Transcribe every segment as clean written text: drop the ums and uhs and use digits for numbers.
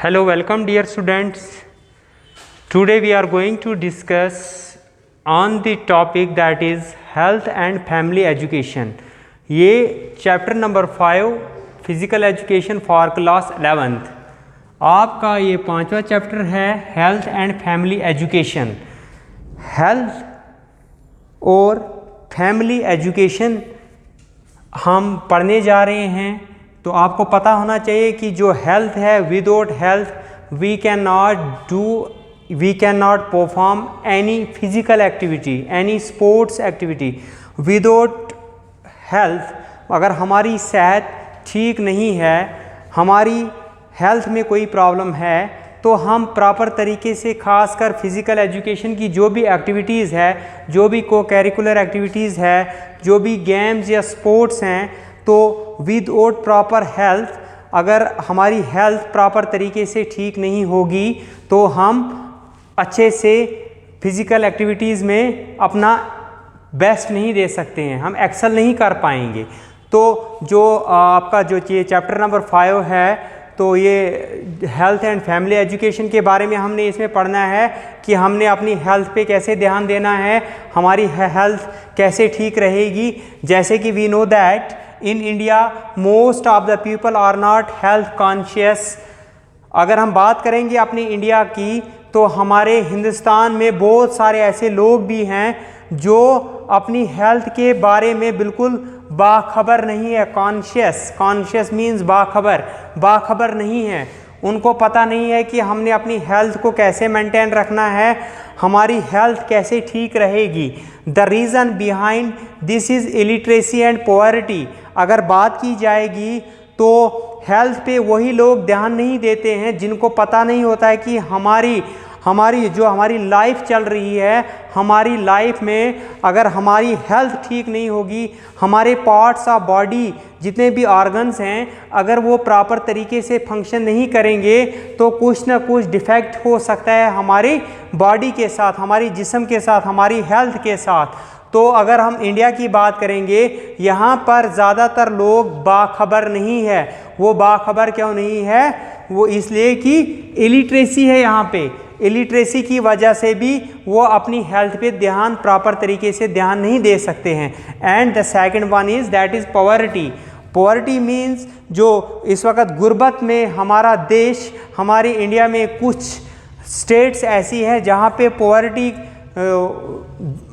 Hello, welcome dear students. Today we are going to discuss on the topic that is health and family education. ये chapter number 5 physical education for class 11th आपका ये 5वां chapter है health and family education. Health और family education हम पढ़ने जा रहे हैं, तो आपको पता होना चाहिए कि जो हेल्थ है, without health we can not perform any physical activity, any sports activity. Without health, अगर हमारी सेहत ठीक नहीं है, हमारी हेल्थ में कोई प्रॉब्लम है, तो हम प्रॉपर तरीके से खासकर फिज़िकल एजुकेशन की जो भी एक्टिविटीज़ है, जो भी को करिकुलर एक्टिविटीज़ है, जो भी गेम्स या स्पोर्ट्स हैं, तो विदाउट प्रॉपर हेल्थ, अगर हमारी हेल्थ प्रॉपर तरीके से ठीक नहीं होगी तो हम अच्छे से फिज़िकल एक्टिविटीज़ में अपना बेस्ट नहीं दे सकते हैं, हम एक्सेल नहीं कर पाएंगे। तो जो आपका जो ये चैप्टर नंबर 5 है, तो ये हेल्थ एंड फैमिली एजुकेशन के बारे में हमने इसमें पढ़ना है कि हमने अपनी हेल्थ पे कैसे ध्यान देना है, हमारी हेल्थ कैसे ठीक रहेगी। जैसे कि we know that in India most of the people are not health conscious. अगर हम बात करेंगे अपनी इंडिया की, तो हमारे हिंदुस्तान में बहुत सारे ऐसे लोग भी हैं जो अपनी हेल्थ के बारे में बिल्कुल बाखबर नहीं है। कॉन्शियस मीन्स बाखबर नहीं है। उनको पता नहीं है कि हमने अपनी हेल्थ को कैसे मेंटेन रखना है, हमारी हेल्थ कैसे ठीक रहेगी। The reason behind this is illiteracy and poverty. अगर बात की जाएगी तो हेल्थ पे वही लोग ध्यान नहीं देते हैं जिनको पता नहीं होता है कि हमारी लाइफ चल रही है, हमारी लाइफ में अगर हमारी हेल्थ ठीक नहीं होगी, हमारे पार्ट्स ऑफ बॉडी जितने भी ऑर्गन्स हैं, अगर वो प्रॉपर तरीके से फंक्शन नहीं करेंगे तो कुछ ना कुछ डिफेक्ट हो सकता है हमारी बॉडी के साथ, हमारी जिस्म के साथ, हमारी हेल्थ के साथ। तो अगर हम इंडिया की बात करेंगे, यहाँ पर ज़्यादातर लोग बाखबर नहीं है। वो बाखबर क्यों नहीं है? वो इसलिए कि इलिटरेसी है यहाँ पे। इलिटरेसी की वजह से भी वो अपनी हेल्थ पे ध्यान प्रॉपर तरीके से ध्यान नहीं दे सकते हैं। And the second one is that is poverty. Poverty means जो इस वक्त गुर्बत में हमारा देश, हमारी इंडिया में कुछ स्टेट्स ऐसी है जहाँ पे पॉवर्टी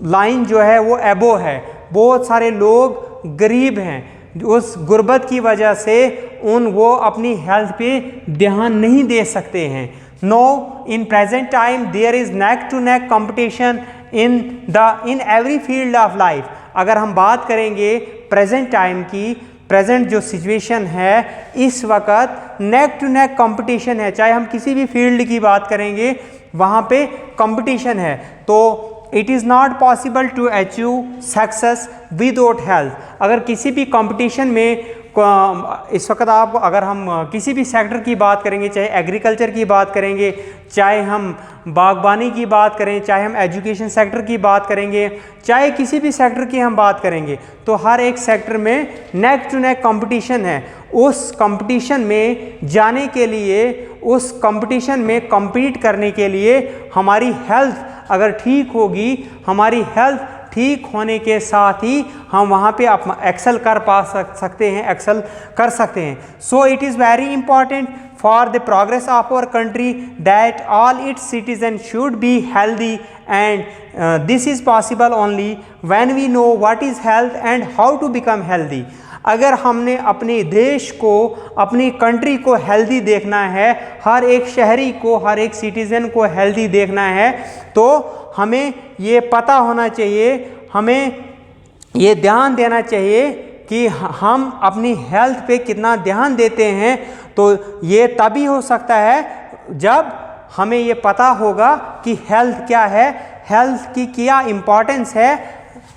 लाइन जो है वो एबो है। बहुत सारे लोग गरीब हैं, उस गुर्बत की वजह से वो अपनी हेल्थ पे ध्यान नहीं दे सकते हैं। No, in present time there is neck to neck competition in every field of life. अगर हम बात करेंगे प्रेजेंट टाइम की, प्रेजेंट जो सिचुएशन है, इस वक्त नेक टू नेक कंपटीशन है। चाहे हम किसी भी फील्ड की बात करेंगे, वहाँ पे कंपटीशन है। तो it is not possible to achieve success without health. अगर किसी भी कंपटीशन में इस वक्त आप, अगर हम किसी भी सेक्टर की बात करेंगे, चाहे एग्रीकल्चर की बात करेंगे, चाहे हम बागबानी की बात करें, चाहे हम एजुकेशन सेक्टर की बात करेंगे, चाहे किसी भी सेक्टर की हम बात करेंगे, तो हर एक सेक्टर में नेक टू नेक कंपटीशन है। उस कंपटीशन में जाने के लिए, उस कंपटीशन में कम्पीट करने के लिए हमारी हेल्थ अगर ठीक होगी, हमारी हेल्थ ठीक होने के साथ ही हम वहाँ पे एक्सेल कर सकते हैं। So it is very important for the progress of our country that all its citizen should be healthy and this is possible only when we know what is health and how to become healthy. अगर हमने अपने देश को, अपनी country को healthy देखना है, हर एक शहरी को, हर एक सिटीज़न को हेल्दी देखना है, तो हमें ये पता होना चाहिए, हमें ये ध्यान देना चाहिए कि हम अपनी हेल्थ पे कितना ध्यान देते हैं। तो ये तभी हो सकता है जब हमें ये पता होगा कि हेल्थ क्या है, हेल्थ की क्या इम्पोर्टेंस है,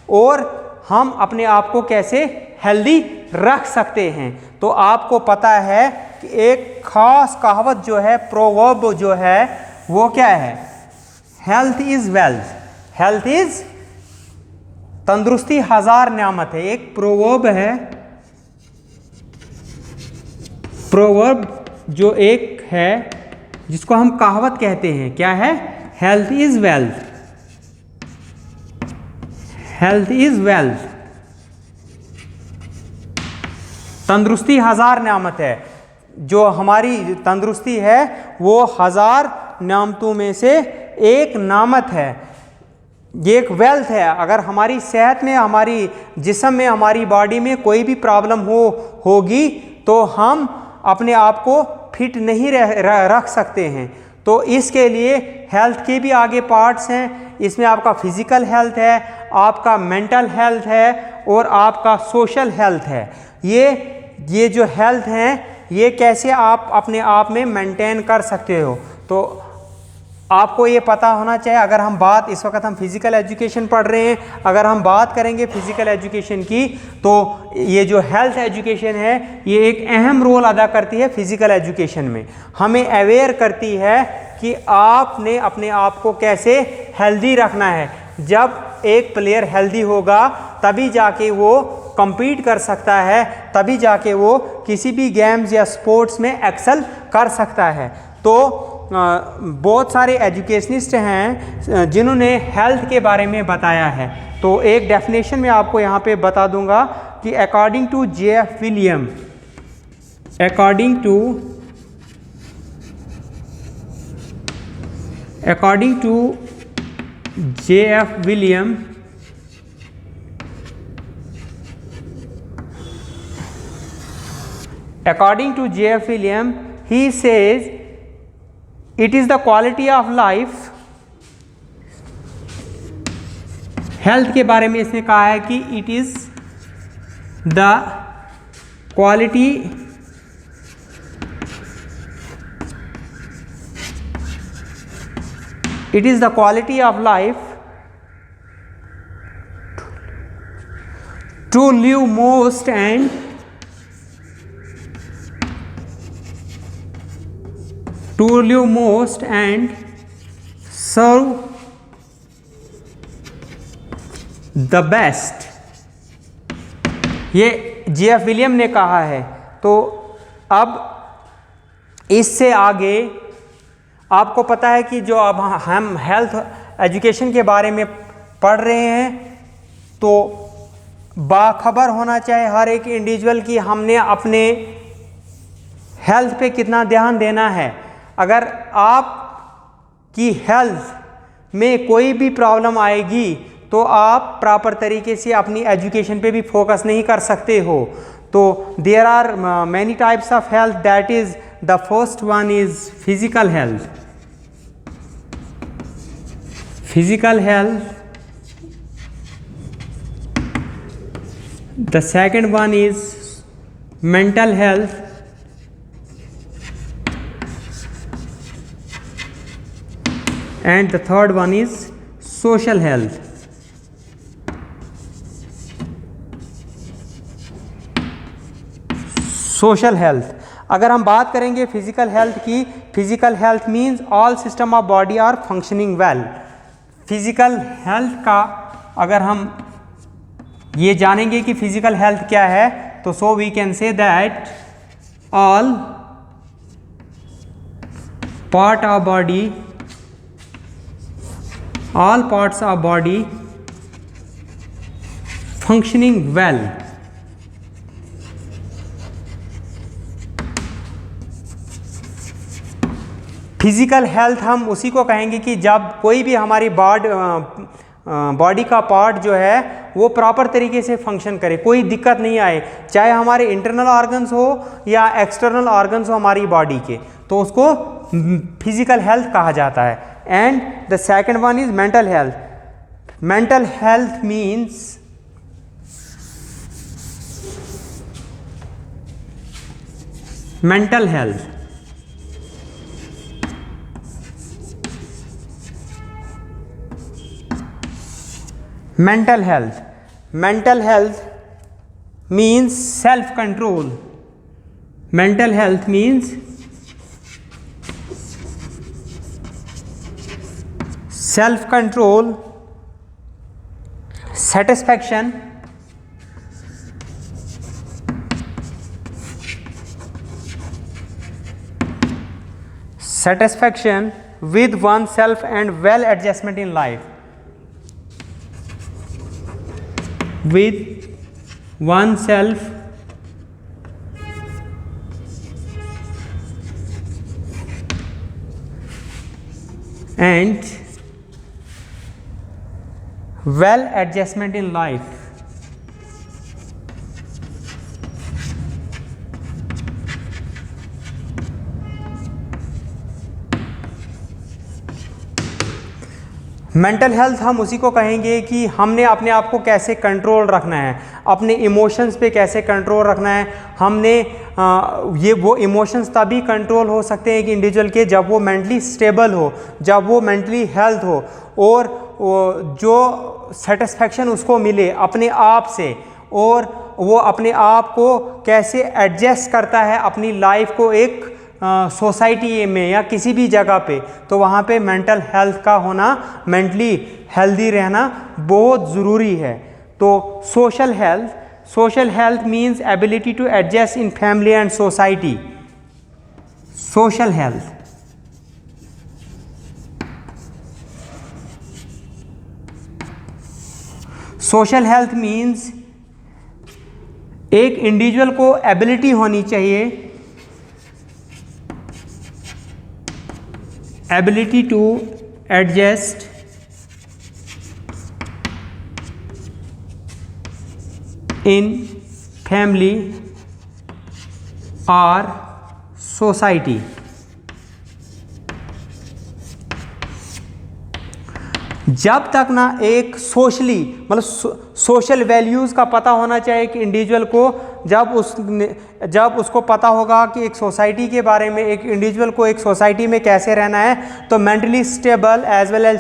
और हम अपने आप को कैसे हेल्दी रख सकते हैं। तो आपको पता है कि एक खास कहावत जो है, प्रोवर्ब जो है, वो क्या है? Health is wealth. Health is तंदुरुस्ती हजार नियामत है। एक प्रोवर्ब है, प्रोवर्ब जो एक है जिसको हम कहावत कहते हैं, क्या है? Health is wealth, health is wealth. तंदुरुस्ती हजार नेमत है। जो हमारी तंदुरुस्ती है वो 1000 नेमतों में से एक नेमत है, ये एक वेल्थ है। अगर हमारी सेहत में, हमारी जिस्म में, हमारी बॉडी में कोई भी प्रॉब्लम होगी तो हम अपने आप को फिट नहीं रख सकते हैं। तो इसके लिए हेल्थ के भी आगे पार्ट्स हैं। इसमें आपका फिजिकल हेल्थ है, आपका मेंटल हेल्थ है और आपका सोशल हेल्थ है। ये जो हेल्थ हैं ये कैसे आप अपने आप में मेंटेन कर सकते हो, तो आपको ये पता होना चाहिए। अगर हम बात, इस वक्त हम फिज़िकल एजुकेशन पढ़ रहे हैं, अगर हम बात करेंगे फिज़िकल एजुकेशन की, तो ये जो हेल्थ एजुकेशन है ये एक अहम रोल अदा करती है फिज़िकल एजुकेशन में। हमें अवेयर करती है कि आपने अपने आप को कैसे हेल्दी रखना है। जब एक प्लेयर हेल्दी होगा तभी जाके वो compete कर सकता है, तभी जाके वो किसी भी गेम्स या स्पोर्ट्स में एक्सेल कर सकता है। तो बहुत सारे एजुकेशनिस्ट हैं जिन्होंने हेल्थ के बारे में बताया है। तो एक डेफिनेशन में आपको यहाँ पे बता दूंगा कि according to J.F. William, according to J.F. William, according to J.F. William, he says it is the quality of life। Health के बारे में इसने कहा है कि it is the quality of life to live most and serve the best। ये J.F. William ने कहा है। तो अब इससे आगे आपको पता है कि जो अब हम हेल्थ एजुकेशन के बारे में पढ़ रहे हैं, तो बाखबर होना चाहिए हर एक इंडिविजुअल की हमने अपने हेल्थ पे कितना ध्यान देना है। अगर आप की हेल्थ में कोई भी प्रॉब्लम आएगी तो आप प्रॉपर तरीके से अपनी एजुकेशन पे भी फोकस नहीं कर सकते हो। तो there are many types of health, that is the first one is physical health, physical health. The second one is mental health, and the third one is social health। Social health, अगर हम बात करेंगे physical health की, physical health means all system of body are functioning well. Physical health का अगर हम ये जानेंगे कि फिजिकल हेल्थ क्या है, तो so we can say that all part of body, all parts of body functioning well। Physical health हम उसी को कहेंगे कि जब कोई भी हमारी बॉडी का पार्ट जो है वो प्रॉपर तरीके से फंक्शन करे, कोई दिक्कत नहीं आए, चाहे हमारे इंटरनल ऑर्गन्स हो या एक्सटर्नल ऑर्गन्स हो हमारी बॉडी के, तो उसको फिजिकल हेल्थ कहा जाता है। And the second one is mental health. Mental health means mental health, mental health means self control। mental health means self control, satisfaction, satisfaction with oneself and well adjustment in life, with oneself and well adjustment in life. Mental health हम उसी को कहेंगे कि हमने अपने आप को कैसे कंट्रोल रखना है, अपने इमोशंस पे कैसे कंट्रोल रखना है। हमने ये वो इमोशंस तभी कंट्रोल हो सकते हैं कि इंडिविजुअल के जब वो मेंटली स्टेबल हो, जब वो मेंटली हेल्थ हो और जो सेटिस्फेक्शन उसको मिले अपने आप से, और वो अपने आप को कैसे एडजस्ट करता है अपनी लाइफ को एक सोसाइटी में या किसी भी जगह पे, तो वहाँ पे मेंटल हेल्थ का होना, मेंटली हेल्दी रहना बहुत ज़रूरी है। तो social health means ability to adjust in family and society. Social health means एक इंडिविजुअल को एबिलिटी होनी चाहिए, ability to adjust in family और सोसाइटी। जब तक ना एक सोशली मतलब सोशल वैल्यूज़ का पता होना चाहिए कि इंडिविजुअल को, जब उसको पता होगा कि एक सोसाइटी के बारे में, एक इंडिविजुअल को एक सोसाइटी में कैसे रहना है, तो mentally stable as well as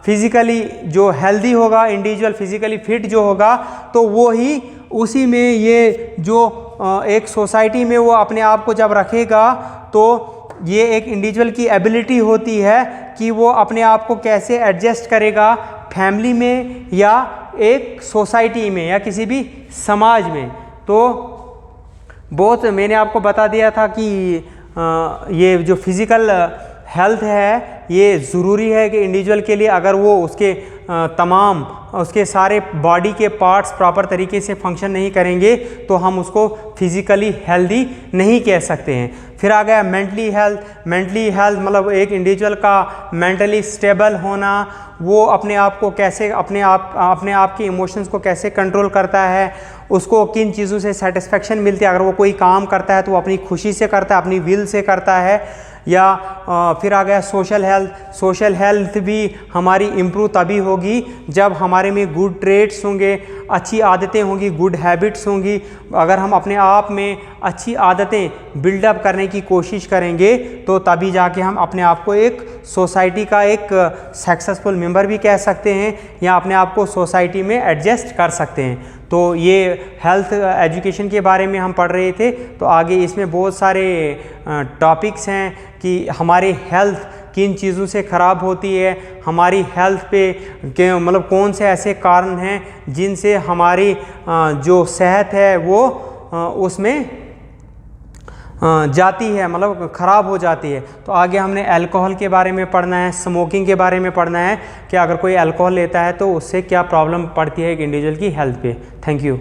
physically जो हेल्दी होगा इंडिविजुअल, फिज़िकली फिट जो होगा, तो वो ही उसी में ये जो एक सोसाइटी में वो अपने आप को जब रखेगा, तो ये एक इंडिविजुअल की एबिलिटी होती है कि वो अपने आप को कैसे एडजस्ट करेगा फैमिली में या एक सोसाइटी में या किसी भी समाज में। तो बहुत मैंने आपको बता दिया था कि ये जो फिज़िकल हेल्थ है ये ज़रूरी है कि इंडिविजुअल के लिए, अगर वो उसके तमाम उसके सारे बॉडी के पार्ट्स प्रॉपर तरीके से फंक्शन नहीं करेंगे तो हम उसको फिज़िकली हेल्दी नहीं कह सकते हैं। फिर आ गया मेंटली हेल्थ मतलब एक इंडिविजुअल का मेंटली स्टेबल होना, वो अपने आप को कैसे अपने आप के इमोशंस को कैसे कंट्रोल करता है, उसको किन चीज़ों से सेटिस्फेक्शन मिलती है। अगर वो कोई काम करता है तो वो अपनी खुशी से करता है, अपनी विल से करता है। या फिर आ गया सोशल हेल्थ भी हमारी इम्प्रूव तभी होगी जब हमारे में गुड ट्रेड्स होंगे, अच्छी आदतें होंगी, गुड हैबिट्स होंगी। अगर हम अपने आप में अच्छी आदतें बिल्डअप करने की कोशिश करेंगे तो तभी जाके हम अपने आप को एक सोसाइटी का एक सक्सेसफुल मेंबर भी कह सकते हैं या अपने आप को सोसाइटी में एडजस्ट कर सकते हैं। तो ये हेल्थ एजुकेशन के बारे में हम पढ़ रहे थे। तो आगे इसमें बहुत सारे टॉपिक्स हैं कि हमारी हेल्थ किन चीज़ों से ख़राब होती है, हमारी हेल्थ पे के मतलब कौन से ऐसे कारण हैं जिनसे हमारी जो सेहत है वो उसमें जाती है, मतलब ख़राब हो जाती है। तो आगे हमने अल्कोहल के बारे में पढ़ना है, स्मोकिंग के बारे में पढ़ना है कि अगर कोई अल्कोहल लेता है तो उससे क्या प्रॉब्लम पड़ती है एक इंडिविजुअल की हेल्थ पे। Thank you.